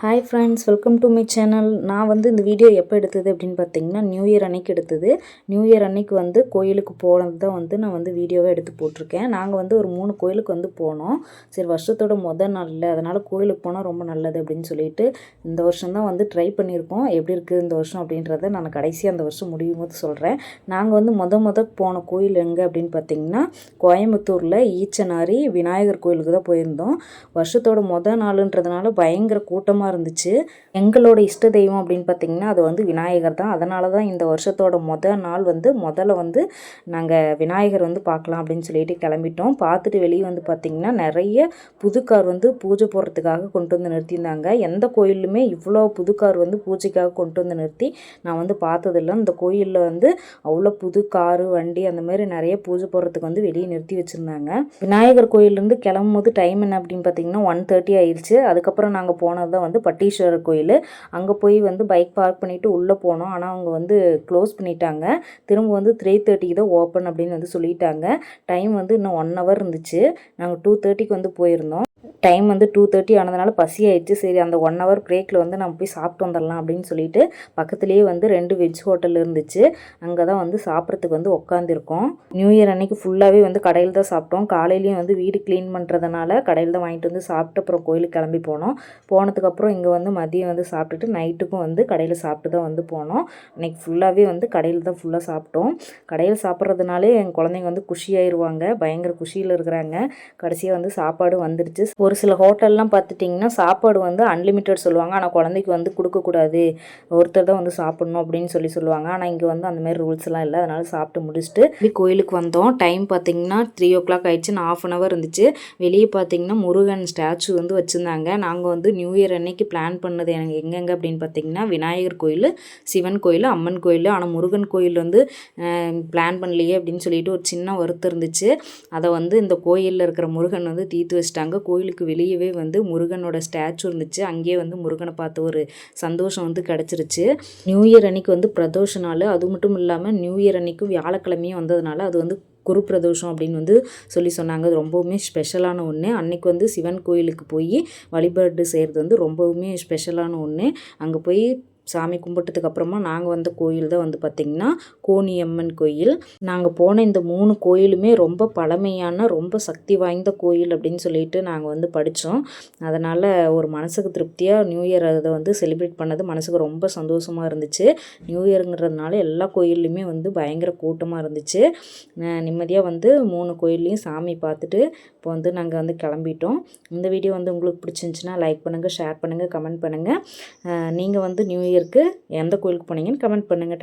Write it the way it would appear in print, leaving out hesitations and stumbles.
Hi friends, welcome to my channel. நான் இந்த video எப்போ எடுத்தது அப்படின்னு பார்த்தீங்கன்னா, நியூ இயர் அன்னைக்கு எடுத்தது. நியூ இயர் அன்னைக்கு கோயிலுக்கு போனது தான் நான் வீடியோவாக எடுத்து போட்டிருக்கேன். நாங்கள் ஒரு 3 கோயிலுக்கு போனோம். சரி, வருஷத்தோட மொதல் நாள் இல்லை, அதனால் கோயிலுக்கு போனால் ரொம்ப நல்லது அப்படின்னு சொல்லிட்டு இந்த வருஷம் தான் ட்ரை பண்ணியிருக்கோம். எப்படி இருக்குது இந்த வருஷம் அப்படின்றத நான் கடைசியாக அந்த வருஷம் முடியும் போது சொல்கிறேன். நாங்கள் முத போன கோயில் எங்கே அப்படின்னு பார்த்தீங்கன்னா, கோயம்புத்தூரில் ஈச்சனாரி விநாயகர் கோயிலுக்கு தான் போயிருந்தோம். வருஷத்தோட மொதல் நாளுன்றதுனால பயங்கர கூட்டமாக இருந்துச்சு. எங்களோட இஷ்ட தெய்வம் அப்படின்னு பார்த்தீங்கன்னா அது விநாயகர் தான். அதனால தான் இந்த வருஷத்தோட மொதல் நாள் முதல்ல நாங்கள் விநாயகர் பார்க்கலாம் அப்படின்னு சொல்லிட்டு கிளம்பிட்டோம். பார்த்துட்டு வெளியே பார்த்தீங்கன்னா நிறைய புதுக்கார் பூஜை போடுறதுக்காக கொண்டு வந்து நிறுத்தியிருந்தாங்க. எந்த கோயிலுமே இவ்வளோ புதுக்கார் பூஜைக்காக கொண்டு வந்து நிறுத்தி நான் பார்த்ததில்லை. இந்த கோயிலில் அவ்வளோ புது காரு வண்டி அந்த மாதிரி நிறைய பூஜை போடுறதுக்கு வெளியே நிறுத்தி வச்சுருந்தாங்க. விநாயகர் கோயிலேருந்து கிளம்பும் போது டைம் என்ன அப்படின்னு பார்த்தீங்கன்னா 1:30 ஆயிடுச்சு. அதுக்கப்புறம் நாங்கள் போனது தான் பட்டீஸ்வரர் கோயில். அங்கே போய் பைக் பார்க் பண்ணிவிட்டு உள்ளே போனோம். ஆனால் அவங்க க்ளோஸ் பண்ணிட்டாங்க. திரும்ப 3:30 தான் ஓப்பன் அப்படின்னு சொல்லிட்டாங்க. டைம் இன்னும் 1 ஹவர் இருந்துச்சு. நாங்கள் 2:30க்கு போயிருந்தோம். டைம் 2:30 ஆனதுனால பசி ஆயிடுச்சு. சரி, அந்த 1 ஹவர் பிரேக்கில் நம்ம போய் சாப்பிட்டு வந்துடலாம் அப்படின்னு சொல்லிட்டு பக்கத்துலேயே 2 வெஜ் ஹோட்டல் இருந்துச்சு. அங்கே தான் சாப்பிட்றதுக்கு உட்காந்துருக்கோம். நியூ இயர் அன்னைக்கு ஃபுல்லாகவே கடையில் தான் சாப்பிட்டோம். காலையிலையும் வீடு க்ளீன் பண்ணுறதுனால கடையில் தான் வாங்கிட்டு சாப்பிட்டு அப்புறம் கோயிலுக்கு கிளம்பி போனோம். போனதுக்கப்புறம் இங்கே மதியம் சாப்பிட்டுட்டு நைட்டுக்கும் கடையில் சாப்பிட்டு தான் போனோம். அன்றைக்கி ஃபுல்லாகவே கடையில் தான் ஃபுல்லாக சாப்பிட்டோம். கடையில் சாப்பிட்றதுனாலே எங்கள் குழந்தைங்க குஷியாயிருவாங்க. பயங்கர குஷியில் இருக்கிறாங்க. கடைசியாக சாப்பாடு வந்துடுச்சு. ஒரு சில ஹோட்டல்லாம் பார்த்துட்டிங்கன்னா சாப்பாடு அன்லிமிட்டட் சொல்லுவாங்க. ஆனால் குழந்தைக்கு கொடுக்கக்கூடாது, ஒருத்தர் தான் சாப்பிட்ணும் அப்படின்னு சொல்லுவாங்க. ஆனால் இங்கே அந்தமாதிரி ரூல்ஸ்லாம் இல்லை. அதனால் சாப்பிட்டு முடிச்சுட்டு கோயிலுக்கு வந்தோம். டைம் பார்த்திங்கன்னா 3 o'clock ஆயிடுச்சு. 1/2 hour இருந்துச்சு. வெளியே பார்த்திங்கன்னா முருகன் ஸ்டாச்சு வச்சுருந்தாங்க. நாங்கள் நியூ இயர் அன்னைக்கு பிளான் பண்ணது எனக்கு எங்கெங்கே அப்படின்னு பார்த்திங்கன்னா விநாயகர் கோயில், சிவன் கோயில், அம்மன் கோயில். ஆனால் முருகன் கோயில் பிளான் பண்ணலையே அப்படின்னு சொல்லிட்டு ஒரு சின்ன வருத்தம் இருந்துச்சு. அதை இந்த கோயிலில் இருக்கிற முருகன் தீர்த்து வச்சிட்டாங்க. கோயிலுக்கு வெளியவே முருகனோட ஸ்டாச்சு இருந்துச்சு. அங்கேயே முருகனை பார்த்து ஒரு சந்தோஷம் கிடச்சிருச்சு. நியூ இயர் அன்னைக்கு பிரதோஷ நாள். அது மட்டும் இல்லாமல் நியூ இயர் அன்னைக்கு வியாழக்கிழமையும் வந்ததுனால அது குரு பிரதோஷம் அப்படின்னு சொல்லி சொன்னாங்க. அது ரொம்பவுமே ஸ்பெஷலான ஒன்று. அன்றைக்கி சிவன் கோயிலுக்கு போய் வழிபாடு செய்கிறது ரொம்பவுமே ஸ்பெஷலான ஒன்று. அங்கே போய் சாமி கும்பிட்டதுக்கு அப்புறமா நாங்கள் வந்த கோயில் தான் பார்த்திங்கன்னா கோணியம்மன் கோயில். நாங்கள் போன இந்த 3 கோயிலுமே ரொம்ப பழமையான ரொம்ப சக்தி வாய்ந்த கோயில் அப்படின்னு சொல்லிட்டு நாங்கள் படித்தோம். அதனால் ஒரு மனசுக்கு திருப்தியாக நியூ இயர் அதை செலிப்ரேட் பண்ணது மனசுக்கு ரொம்ப சந்தோஷமாக இருந்துச்சு. நியூ இயருங்கிறதுனால எல்லா கோயில்லையுமே பயங்கர கூட்டமாக இருந்துச்சு. நிம்மதியாக 3 கோயில்லையும் சாமி பார்த்துட்டு இப்போ நாங்கள் கிளம்பிட்டோம். இந்த வீடியோ உங்களுக்கு பிடிச்சிருந்துச்சின்னா லைக் பண்ணுங்கள், ஷேர் பண்ணுங்கள், கமெண்ட் பண்ணுங்கள். நீங்கள் நியூ இயருக்கு எந்த கோயிலுக்கு போனீங்கன்னு கமெண்ட் பண்ணுங்கள்.